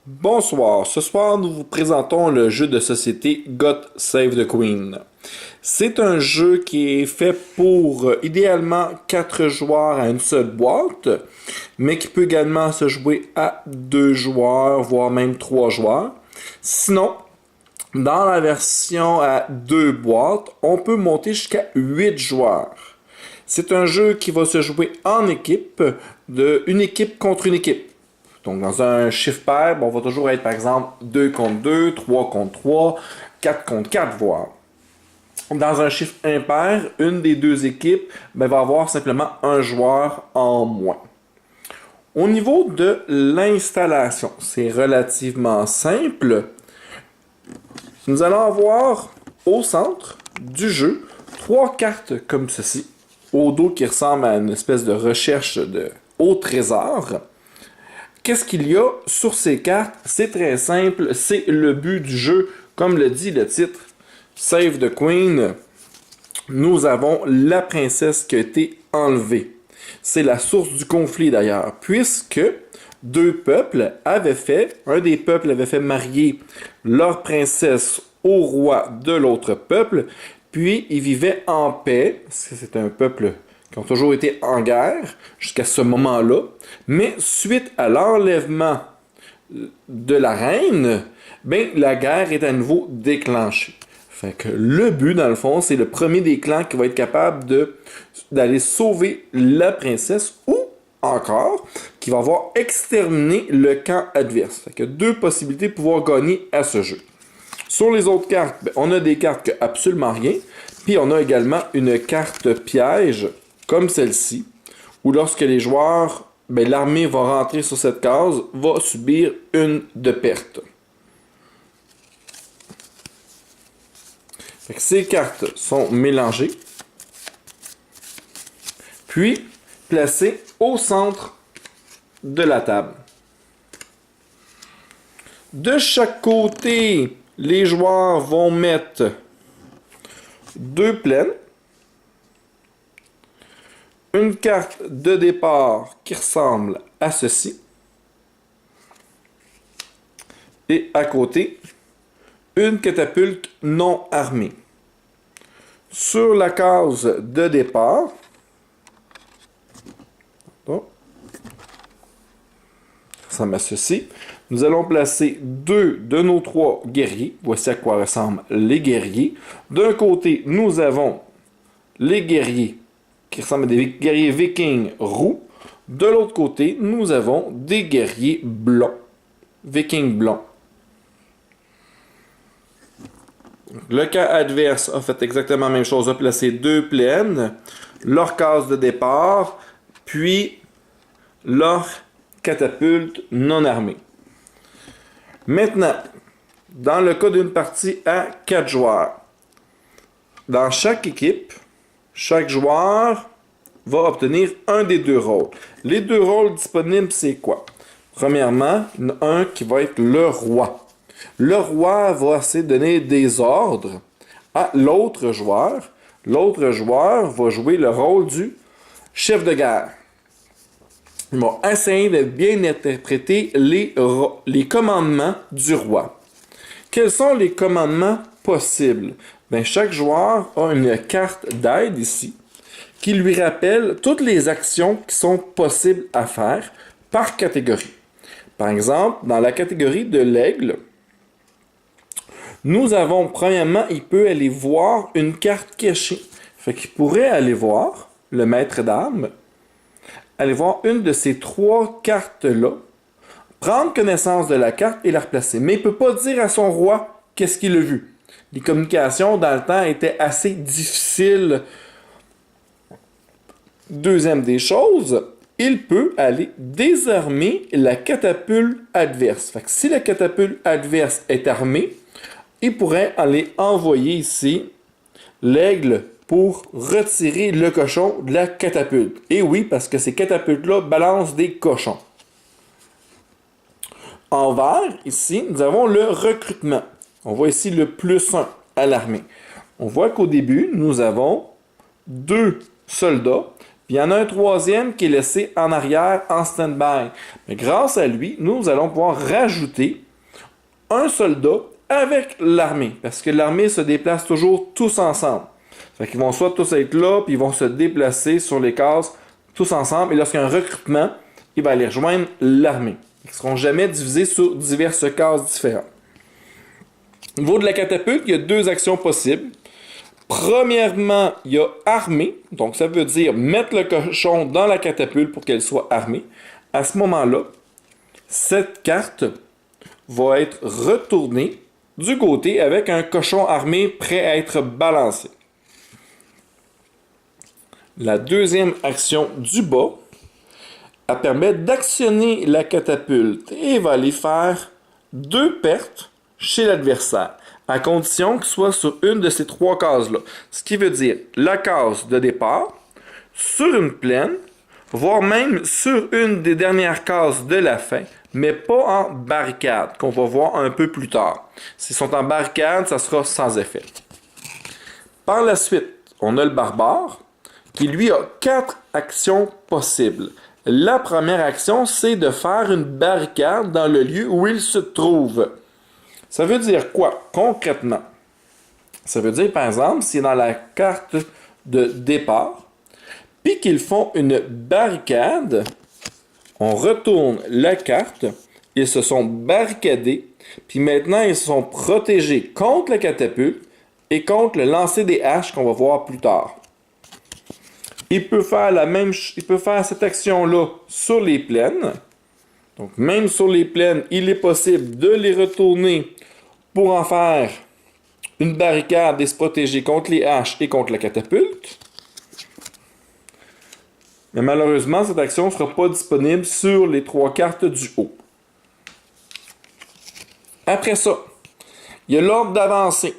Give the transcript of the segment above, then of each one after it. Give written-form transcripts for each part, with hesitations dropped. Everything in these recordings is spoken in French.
Bonsoir, ce soir nous vous présentons le jeu de société God Save the Queen. C'est un jeu qui est fait pour idéalement 4 joueurs à une seule boîte, mais qui peut également se jouer à 2 joueurs, voire même 3 joueurs. Sinon, dans la version à 2 boîtes, on peut monter jusqu'à 8 joueurs. C'est un jeu qui va se jouer en équipe, de une équipe contre une équipe. Donc, dans un chiffre pair, on va toujours être, par exemple, 2 contre 2, 3 contre 3, 4 contre 4, voire. Dans un chiffre impair, une des deux équipes va avoir simplement un joueur en moins. Au niveau de l'installation, c'est relativement simple. Nous allons avoir au centre du jeu 3 cartes comme ceci, au dos qui ressemble à une espèce de recherche de haut trésor. Qu'est-ce qu'il y a sur ces cartes? C'est très simple, c'est le but du jeu, comme le dit le titre, Save the Queen. Nous avons la princesse qui a été enlevée. C'est la source du conflit d'ailleurs, puisque un des peuples avait fait marier leur princesse au roi de l'autre peuple, puis ils vivaient en paix, parce que c'est un peuple qui ont toujours été en guerre jusqu'à ce moment-là. Mais suite à l'enlèvement de la reine, la guerre est à nouveau déclenchée. Fait que le but, dans le fond, c'est le premier des clans qui va être capable d'aller sauver la princesse ou encore qui va avoir exterminé le camp adverse. Fait que deux possibilités de pouvoir gagner à ce jeu. Sur les autres cartes, on a des cartes qui n'ont absolument rien. Puis on a également une carte piège comme celle-ci, où lorsque les joueurs, l'armée va rentrer sur cette case, va subir une de perte. Fait que ces cartes sont mélangées, puis placées au centre de la table. De chaque côté, les joueurs vont mettre 2 plaines, une carte de départ qui ressemble à ceci, et à côté, une catapulte non armée. Sur la case de départ, ça ressemble à ceci, nous allons placer 2 de nos 3 guerriers. Voici à quoi ressemblent les guerriers. D'un côté, nous avons les guerriers qui ressemblent à des guerriers vikings roux. De l'autre côté, nous avons des guerriers blancs, vikings blancs. Le camp adverse a fait exactement la même chose, a placé 2 plaines, leur case de départ, puis leur catapulte non armée. Maintenant, dans le cas d'une partie à 4 joueurs, dans chaque équipe, chaque joueur va obtenir un des 2 rôles. Les 2 rôles disponibles, c'est quoi? Premièrement, il y en a un qui va être le roi. Le roi va essayer de donner des ordres à l'autre joueur. L'autre joueur va jouer le rôle du chef de guerre. Ils vont essayer de bien interpréter les commandements du roi. Quels sont les commandements possibles? Chaque joueur a une carte d'aide ici qui lui rappelle toutes les actions qui sont possibles à faire par catégorie. Par exemple, dans la catégorie de l'aigle, nous avons, premièrement, il peut aller voir une carte cachée. Fait qu'il pourrait aller voir le maître d'armes, aller voir une de ces 3 cartes-là, prendre connaissance de la carte et la replacer. Mais il ne peut pas dire à son roi qu'est-ce qu'il a vu. Les communications dans le temps étaient assez difficiles. Deuxième des choses, il peut aller désarmer la catapulte adverse. Fait que si la catapulte adverse est armée, il pourrait aller envoyer ici l'aigle pour retirer le cochon de la catapulte. Et oui, parce que ces catapultes-là balancent des cochons. En vert, ici, nous avons le recrutement. On voit ici le +1 à l'armée. On voit qu'au début, nous avons 2 soldats Puis il y en a un troisième qui est laissé en arrière en stand-by. Mais grâce à lui, nous allons pouvoir rajouter un soldat avec l'armée. Parce que l'armée se déplace toujours tous ensemble. Fait qu'ils vont soit tous être là, puis ils vont se déplacer sur les cases tous ensemble. Et lorsqu'il y a un recrutement, il va aller rejoindre l'armée. Ils ne seront jamais divisés sur diverses cases différentes. Au niveau de la catapulte, il y a deux actions possibles. Premièrement, il y a armée. Donc, ça veut dire mettre le cochon dans la catapulte pour qu'elle soit armée. À ce moment-là, cette carte va être retournée du côté avec un cochon armé prêt à être balancé. La deuxième action du bas, elle permet d'actionner la catapulte et va aller faire 2 pertes chez l'adversaire, à condition qu'il soit sur une de ces 3 cases-là. Ce qui veut dire la case de départ, sur une plaine, voire même sur une des dernières cases de la fin, mais pas en barricade, qu'on va voir un peu plus tard. S'ils sont en barricade, ça sera sans effet. Par la suite, on a le barbare, qui lui a 4 actions possibles. La première action, c'est de faire une barricade dans le lieu où il se trouve. Ça veut dire quoi, concrètement? Ça veut dire, par exemple, si dans la carte de départ, puis qu'ils font une barricade, on retourne la carte, ils se sont barricadés, puis maintenant ils se sont protégés contre la catapulte et contre le lancer des haches qu'on va voir plus tard. Il peut faire cette action-là sur les plaines. Donc, même sur les plaines, il est possible de les retourner pour en faire une barricade et se protéger contre les haches et contre la catapulte. Mais malheureusement, cette action ne sera pas disponible sur les 3 cartes du haut. Après ça, il y a l'ordre d'avancée.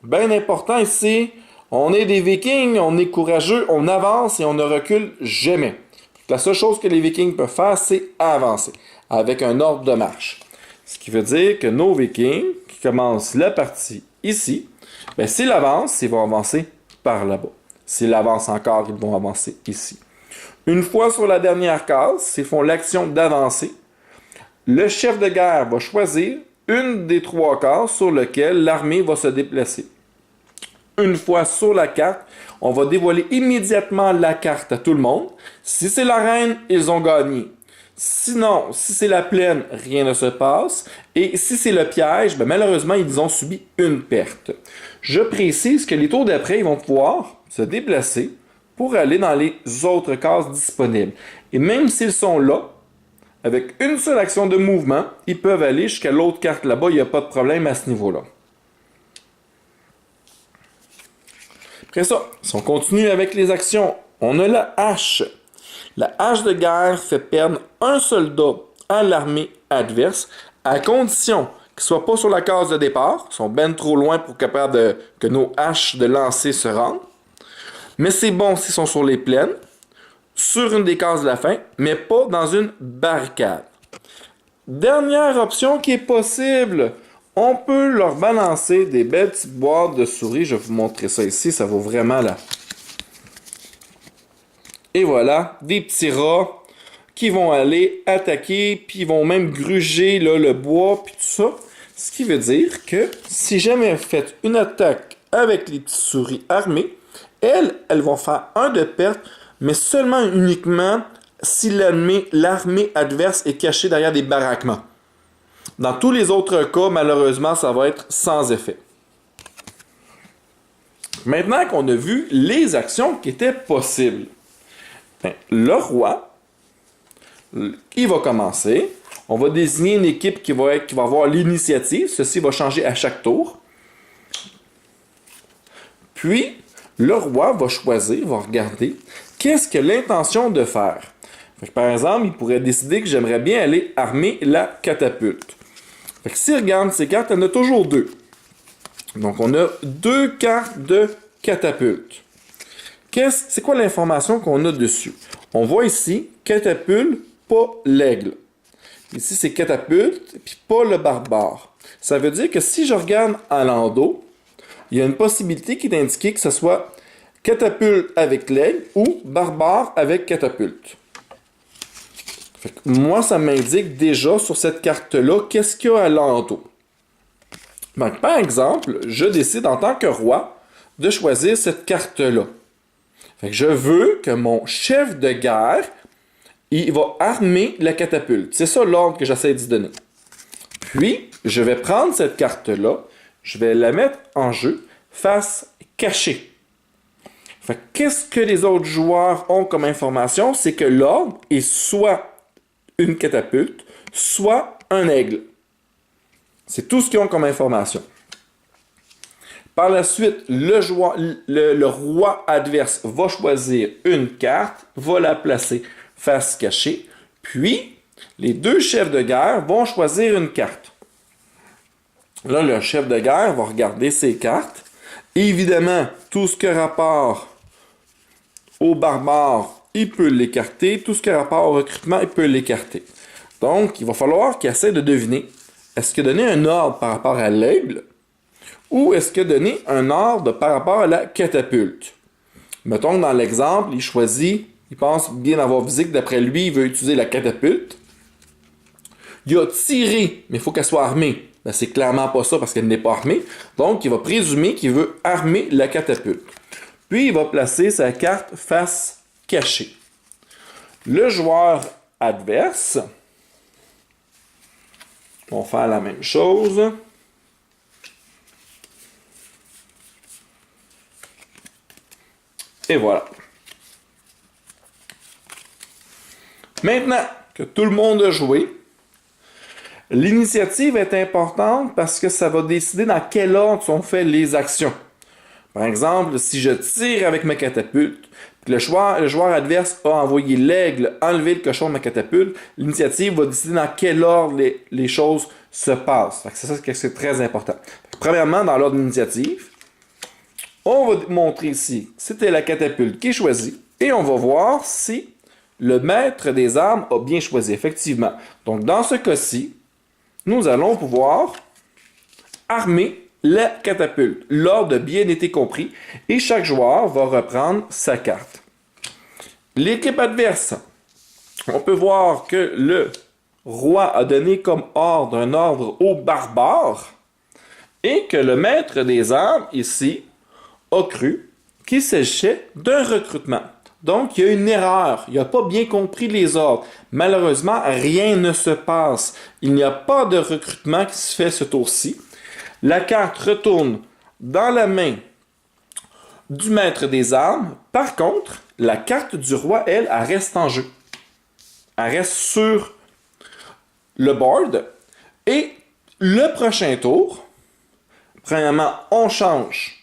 Bien important ici, on est des Vikings, on est courageux, on avance et on ne recule jamais. La seule chose que les Vikings peuvent faire, c'est avancer, avec un ordre de marche. Ce qui veut dire que nos Vikings, qui commencent la partie ici, s'ils avancent, ils vont avancer par là-bas. S'ils avancent encore, ils vont avancer ici. Une fois sur la dernière case, s'ils font l'action d'avancer, le chef de guerre va choisir une des 3 cases sur lesquelles l'armée va se déplacer. Une fois sur la carte, on va dévoiler immédiatement la carte à tout le monde. Si c'est la reine, ils ont gagné. Sinon, si c'est la plaine, rien ne se passe. Et si c'est le piège, malheureusement, ils ont subi une perte. Je précise que les tours d'après, ils vont pouvoir se déplacer pour aller dans les autres cases disponibles. Et même s'ils sont là, avec une seule action de mouvement, ils peuvent aller jusqu'à l'autre carte là-bas. Il n'y a pas de problème à ce niveau-là. Après ça, si on continue avec les actions, on a la hache. La hache de guerre fait perdre un soldat à l'armée adverse, à condition qu'ils ne soient pas sur la case de départ. Ils sont bien trop loin pour que nos haches de lancer se rendent. Mais c'est bon s'ils sont sur les plaines, sur une des cases de la fin, mais pas dans une barricade. Dernière option qui est possible, on peut leur balancer des belles petites boîtes de souris. Je vais vous montrer ça ici, ça vaut vraiment là. Et voilà, des petits rats qui vont aller attaquer, puis ils vont même gruger là, le bois, puis tout ça. Ce qui veut dire que si jamais vous faites une attaque avec les petites souris armées, elles vont faire 1 de perte, mais seulement uniquement si l'armée adverse est cachée derrière des baraquements. Dans tous les autres cas, malheureusement, ça va être sans effet. Maintenant qu'on a vu les actions qui étaient possibles, le roi, il va commencer. On va désigner une équipe qui va avoir l'initiative. Ceci va changer à chaque tour. Puis, le roi va choisir, va regarder, qu'est-ce qu'il a l'intention de faire. Par exemple, il pourrait décider que j'aimerais bien aller armer la catapulte. S'il regarde ces cartes, il y en a toujours 2. Donc, on a 2 cartes de catapulte. C'est quoi l'information qu'on a dessus? On voit ici, catapulte, pas l'aigle. Ici, c'est catapulte, puis pas le barbare. Ça veut dire que si je regarde à l'endos, il y a une possibilité qui est indiquée que ce soit catapulte avec l'aigle ou barbare avec catapulte. Fait que moi, ça m'indique déjà sur cette carte-là qu'est-ce qu'il y a à l'entour. Donc, par exemple, je décide en tant que roi de choisir cette carte-là. Fait que je veux que mon chef de guerre, il va armer la catapulte. C'est ça l'ordre que j'essaie d'y donner. Puis, je vais prendre cette carte-là, je vais la mettre en jeu face cachée. Fait que qu'est-ce que les autres joueurs ont comme information? C'est que l'ordre est soit une catapulte, soit un aigle. C'est tout ce qu'ils ont comme information. Par la suite, le roi adverse va choisir une carte, va la placer face cachée, puis les deux chefs de guerre vont choisir une carte. Là, le chef de guerre va regarder ses cartes. Évidemment, tout ce qui a rapport au barbare, il peut l'écarter. Tout ce qui a rapport au recrutement, il peut l'écarter. Donc, il va falloir qu'il essaie de deviner, est-ce qu'il a donné un ordre par rapport à l'aigle ou est-ce qu'il a donné un ordre par rapport à la catapulte? Mettons que dans l'exemple, il choisit, il pense bien avoir visé que d'après lui, il veut utiliser la catapulte. Il a tiré, mais il faut qu'elle soit armée. Ben, c'est clairement pas ça parce qu'elle n'est pas armée. Donc, il va présumer qu'il veut armer la catapulte. Puis, il va placer sa carte face cachée. Le joueur adverse va faire la même chose. Et voilà. Maintenant que tout le monde a joué, l'initiative est importante parce que ça va décider dans quel ordre sont faites les actions. Par exemple, si je tire avec ma catapulte, puis le joueur adverse a envoyé l'aigle enlever le cochon de ma catapulte, l'initiative va décider dans quel ordre les choses se passent. C'est ça que c'est très important. Premièrement, dans l'ordre d'initiative, on va montrer ici, c'était la catapulte qui est choisie, et on va voir si le maître des armes a bien choisi, effectivement. Donc, dans ce cas-ci, nous allons pouvoir armer la catapulte. L'ordre a bien été compris, et chaque joueur va reprendre sa carte. L'équipe adverse, on peut voir que le roi a donné comme ordre un ordre au barbare, et que le maître des armes, ici, a cru qu'il s'agissait d'un recrutement. Donc, il y a une erreur. Il n'a pas bien compris les ordres. Malheureusement, rien ne se passe. Il n'y a pas de recrutement qui se fait ce tour-ci. La carte retourne dans la main du maître des armes. Par contre, la carte du roi, elle reste en jeu. Elle reste sur le board. Et le prochain tour, premièrement, on change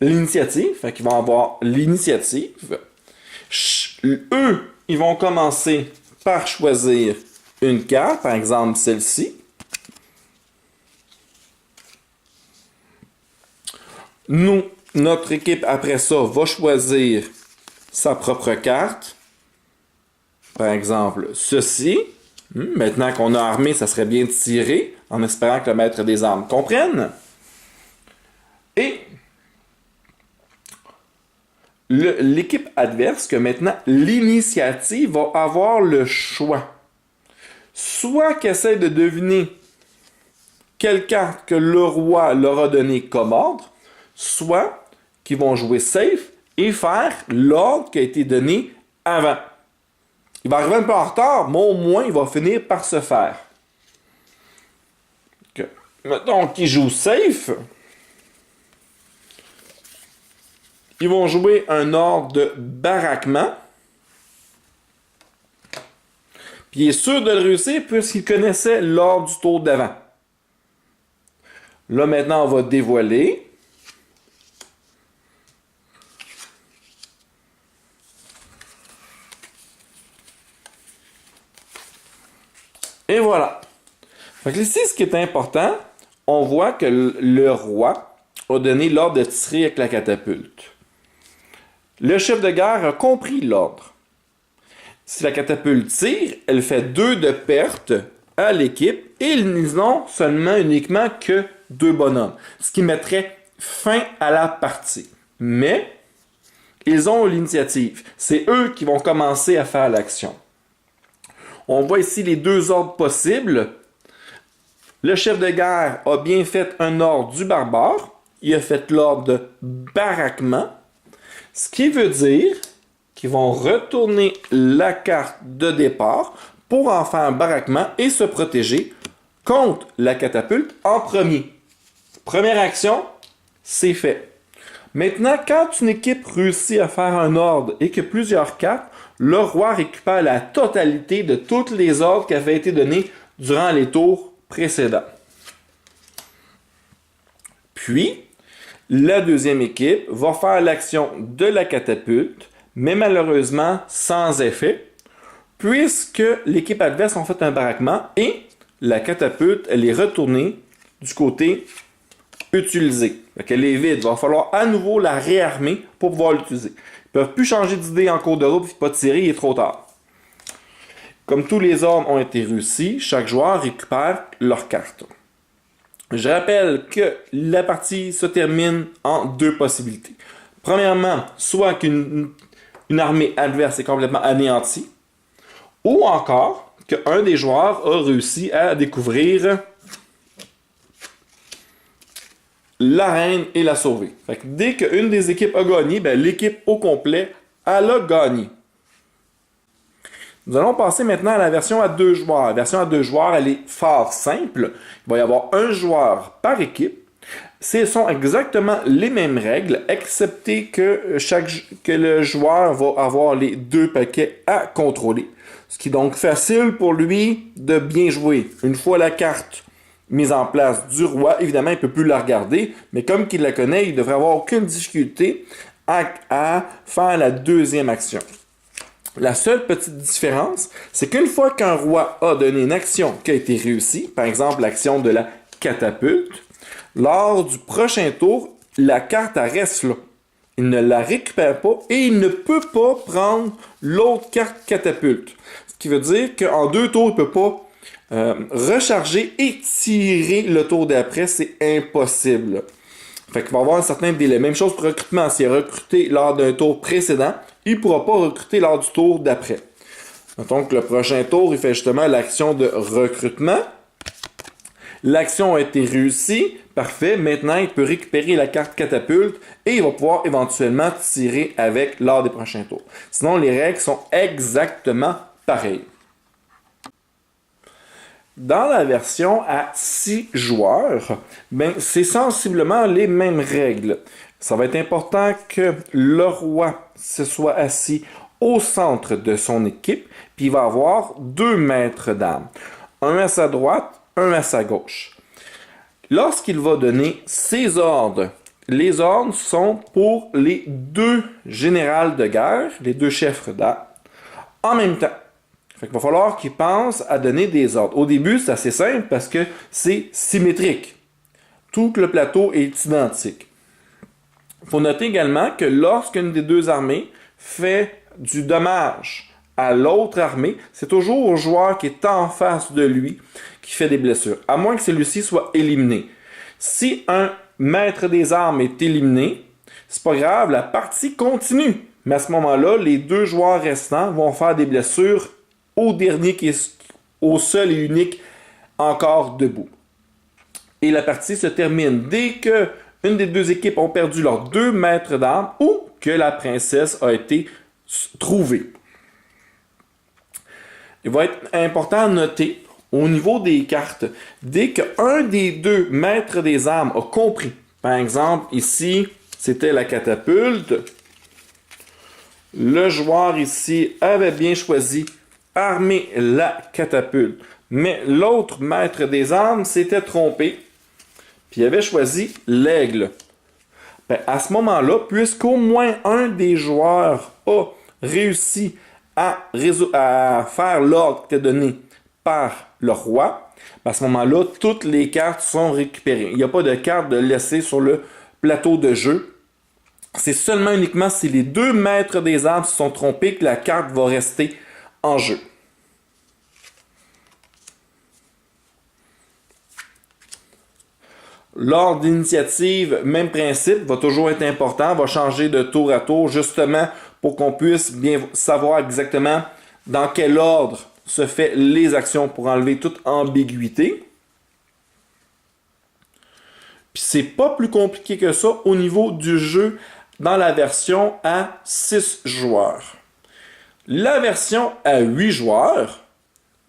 l'initiative, fait qu'ils vont avoir l'initiative. Eux, ils vont commencer par choisir une carte, par exemple celle-ci. Nous, notre équipe, après ça, va choisir sa propre carte. Par exemple, ceci. Maintenant qu'on a armé, ça serait bien de tirer, en espérant que le maître des armes comprenne. Et l'équipe adverse, que maintenant l'initiative va avoir le choix. Soit qu'elle essaie de deviner quelle carte que le roi leur a donné comme ordre, soit qu'ils vont jouer safe et faire l'ordre qui a été donné avant. Il va arriver un peu en retard, mais au moins il va finir par se faire. Mettons qu'ils jouent safe. Ils vont jouer un ordre de baraquement. Puis il est sûr de le réussir puisqu'il connaissait l'ordre du tour d'avant. Là, maintenant, on va dévoiler. Et voilà. Fait que ici, ce qui est important, on voit que le roi a donné l'ordre de tirer avec la catapulte. Le chef de guerre a compris l'ordre. Si la catapulte tire, elle fait 2 de perte à l'équipe et ils n'ont uniquement que 2 bonhommes. Ce qui mettrait fin à la partie. Mais, ils ont l'initiative. C'est eux qui vont commencer à faire l'action. On voit ici les deux ordres possibles. Le chef de guerre a bien fait un ordre du barbare. Il a fait l'ordre de baraquement. Ce qui veut dire qu'ils vont retourner la carte de départ pour en faire un baraquement et se protéger contre la catapulte en premier. Première action, c'est fait. Maintenant, quand une équipe réussit à faire un ordre et que plusieurs cartes, le roi récupère la totalité de tous les ordres qui avaient été donnés durant les tours précédents. Puis, la deuxième équipe va faire l'action de la catapulte, mais malheureusement sans effet, puisque l'équipe adverse a fait un baraquement et la catapulte, elle est retournée du côté utilisé. Elle est vide. Il va falloir à nouveau la réarmer pour pouvoir l'utiliser. Ils ne peuvent plus changer d'idée en cours de route et pas tirer, il est trop tard. Comme tous les ordres ont été réussis, chaque joueur récupère leur carte. Je rappelle que la partie se termine en deux possibilités. Premièrement, soit qu'une armée adverse est complètement anéantie, ou encore qu'un des joueurs a réussi à découvrir la reine et la sauver. Fait que dès qu'une des équipes a gagné, l'équipe au complet, elle a gagné. Nous allons passer maintenant à la version à deux joueurs. La version à deux joueurs, elle est fort simple. Il va y avoir un joueur par équipe. Ce sont exactement les mêmes règles, excepté que le joueur va avoir les deux paquets à contrôler. Ce qui est donc facile pour lui de bien jouer. Une fois la carte mise en place du roi, évidemment, il ne peut plus la regarder, mais comme qu'il la connaît, il ne devrait avoir aucune difficulté à faire la deuxième action. La seule petite différence, c'est qu'une fois qu'un roi a donné une action qui a été réussie, par exemple l'action de la catapulte, lors du prochain tour, la carte reste là. Il ne la récupère pas et il ne peut pas prendre l'autre carte catapulte. Ce qui veut dire qu'en deux tours, il ne peut pas recharger et tirer le tour d'après, c'est impossible. Fait qu'il va y avoir un certain délai. Même chose pour recrutement. S'il est recruté lors d'un tour précédent, il ne pourra pas recruter lors du tour d'après. Donc, le prochain tour, il fait justement l'action de recrutement. L'action a été réussie. Parfait. Maintenant, il peut récupérer la carte catapulte et il va pouvoir éventuellement tirer avec lors des prochains tours. Sinon, les règles sont exactement pareilles. Dans la version à 6 joueurs, c'est sensiblement les mêmes règles. Ça va être important que le roi se soit assis au centre de son équipe, puis il va avoir deux maîtres d'armes. Un à sa droite, un à sa gauche. Lorsqu'il va donner ses ordres, les ordres sont pour les deux généraux de guerre, les deux chefs d'armes, en même temps. Fait qu'il va falloir qu'il pense à donner des ordres. Au début, c'est assez simple parce que c'est symétrique. Tout le plateau est identique. Il faut noter également que lorsqu'une des deux armées fait du dommage à l'autre armée, c'est toujours au joueur qui est en face de lui qui fait des blessures, à moins que celui-ci soit éliminé. Si un maître des armes est éliminé, c'est pas grave, la partie continue. Mais à ce moment-là, les deux joueurs restants vont faire des blessures au dernier qui est au seul et unique encore debout. Et la partie se termine dès que une des deux équipes ont perdu leurs deux maîtres d'armes ou que la princesse a été trouvée. Il va être important de noter au niveau des cartes, dès qu'un des deux maîtres des armes a compris, par exemple ici c'était la catapulte, le joueur ici avait bien choisi armer la catapulte. Mais l'autre maître des armes s'était trompé, puis il avait choisi l'aigle. À ce moment-là, puisqu'au moins un des joueurs a réussi à faire l'ordre qui était donné par le roi, à ce moment-là, toutes les cartes sont récupérées. Il n'y a pas de carte de laisser sur le plateau de jeu. C'est seulement uniquement si les deux maîtres des armes se sont trompés que la carte va rester en jeu. L'ordre d'initiative, même principe, va toujours être important, va changer de tour à tour, justement pour qu'on puisse bien savoir exactement dans quel ordre se fait les actions pour enlever toute ambiguïté. Puis c'est pas plus compliqué que ça au niveau du jeu dans la version à 6 joueurs. La version à 8 joueurs,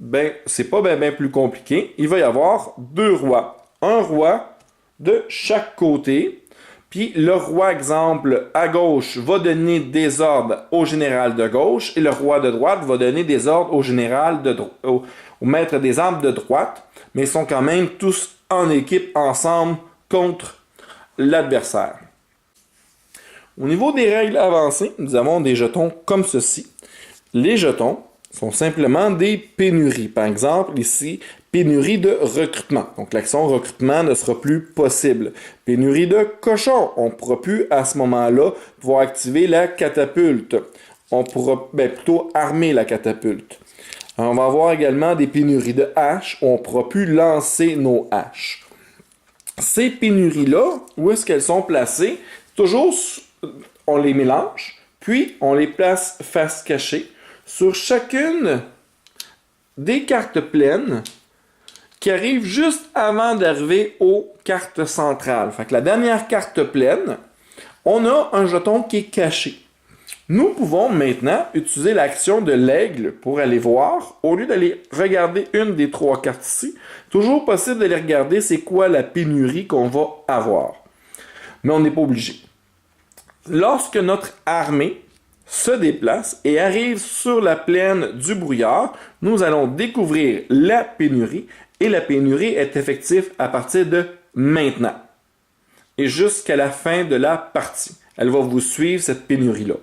ben c'est pas ben plus compliqué. Il va y avoir 2 rois. Un roi de chaque côté. Puis le roi, exemple, à gauche va donner des ordres au général de gauche et le roi de droite va donner des ordres au général au maître des armes de droite. Mais ils sont quand même tous en équipe ensemble contre l'adversaire. Au niveau des règles avancées, nous avons des jetons comme ceci. Les jetons sont simplement des pénuries. Par exemple, ici, pénurie de recrutement. Donc, l'action recrutement ne sera plus possible. Pénurie de cochons. On ne pourra plus, à ce moment-là, pouvoir activer la catapulte. On pourra plutôt armer la catapulte. On va avoir également des pénuries de haches où on ne pourra plus lancer nos haches. Ces pénuries-là, où est-ce qu'elles sont placées? Toujours, on les mélange, puis on les place face cachée sur chacune des cartes pleines qui arrivent juste avant d'arriver aux cartes centrales. Fait que la dernière carte pleine, on a un jeton qui est caché. Nous pouvons maintenant utiliser l'action de l'aigle pour aller voir, au lieu d'aller regarder une des 3 cartes ici, toujours possible d'aller regarder c'est quoi la pénurie qu'on va avoir. Mais on n'est pas obligé. Lorsque notre armée se déplace et arrive sur la plaine du brouillard, nous allons découvrir la pénurie et la pénurie est effective à partir de maintenant et jusqu'à la fin de la partie. Elle va vous suivre cette pénurie-là.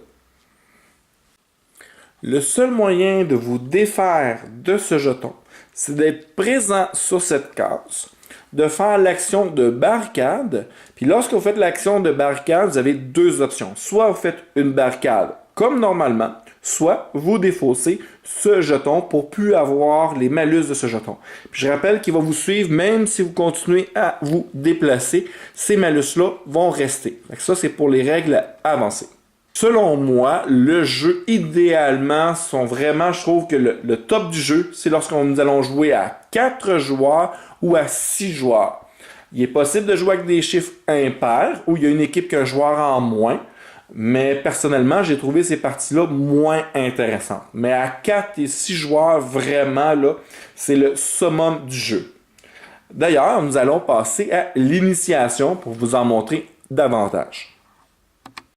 Le seul moyen de vous défaire de ce jeton, c'est d'être présent sur cette case, de faire l'action de barricade. Puis lorsque vous faites l'action de barricade, vous avez 2 options. Soit vous faites une barricade comme normalement, soit vous défaussez ce jeton pour plus avoir les malus de ce jeton. Puis je rappelle qu'il va vous suivre même si vous continuez à vous déplacer. Ces malus-là vont rester. Ça, c'est pour les règles avancées. Selon moi, le jeu, idéalement, je trouve que le top du jeu, c'est lorsqu'on nous allons jouer à 4 joueurs ou à 6 joueurs. Il est possible de jouer avec des chiffres impairs, où il y a une équipe qu'un joueur en moins, mais personnellement, j'ai trouvé ces parties-là moins intéressantes. Mais à 4 et 6 joueurs, vraiment, là, c'est le summum du jeu. D'ailleurs, nous allons passer à l'initiation pour vous en montrer davantage.